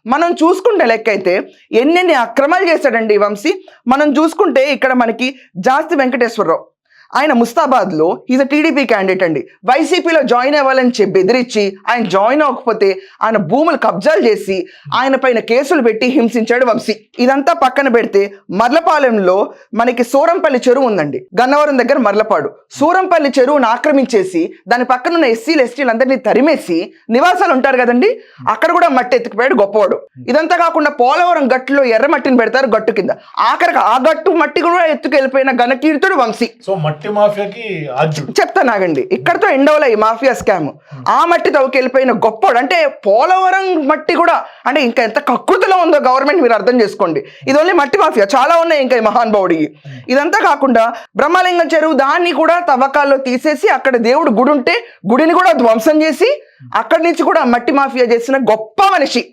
మనం చూసుకుంటే లెక్కైతే ఎన్నెన్ని అక్రమాలు చేశాడండి ఈ వంశీ. మనం చూసుకుంటే ఇక్కడ మనకి జాస్తి వెంకటేశ్వరరావు, ఆయన ముస్తాబాద్లో ఈజ్ అ టీడీపీ క్యాండిడేట్ అండి. వైసీపీలో జాయిన్ అవ్వాలని చెప్పి బెదిరించి ఆయన జాయిన్ అవ్వకపోతే ఆయన భూములు కబ్జాలు చేసి ఆయన పైన కేసులు పెట్టి హింసించాడు వంశీ. ఇదంతా పక్కన పెడితే మర్లపాలెంలో మనకి సూరంపల్లి చెరువు ఉందండి, గన్నవరం దగ్గర మర్లపాడు. సూరంపల్లి చెరువును ఆక్రమించేసి దాని పక్కన ఉన్న ఎస్సీలు ఎస్టీలు అందరినీ తరిమేసి నివాసాలు ఉంటారు కదండి, అక్కడ కూడా మట్టి ఎత్తుకుపోయాడు గొప్పవాడు. ఇదంతా కాకుండా పోలవరం గట్టులో ఎర్ర మట్టిని పెడతారు గట్టు కింద, ఆఖరికి ఆ గట్టు మట్టి కూడా ఎత్తుకెళ్ళిపోయిన ఘనకీర్తుడు వంశీ. చెప్తాను ఆగండి, ఇక్కడతో ఎండవలే ఈ మాఫియా స్కామ్. ఆ మట్టి తవ్వుకెళ్ళిపోయిన గొప్పవాడు. అంటే పోలవరం మట్టి కూడా అంటే ఇంకా ఎంత కకృతిలో ఉందో గవర్నమెంట్ మీరు అర్థం చేసుకోండి. ఇది ఓన్లీ మట్టి మాఫియా, చాలా ఉన్నాయి ఇంకా ఈ మహానుభావుడికి. ఇదంతా కాకుండా బ్రహ్మలింగం చెరువు దాన్ని కూడా తవ్వకాల్లో తీసేసి అక్కడ దేవుడు గుడి ఉంటే గుడిని కూడా ధ్వంసం చేసి అక్కడి నుంచి కూడా మట్టి మాఫియా చేసిన గొప్ప మనిషి.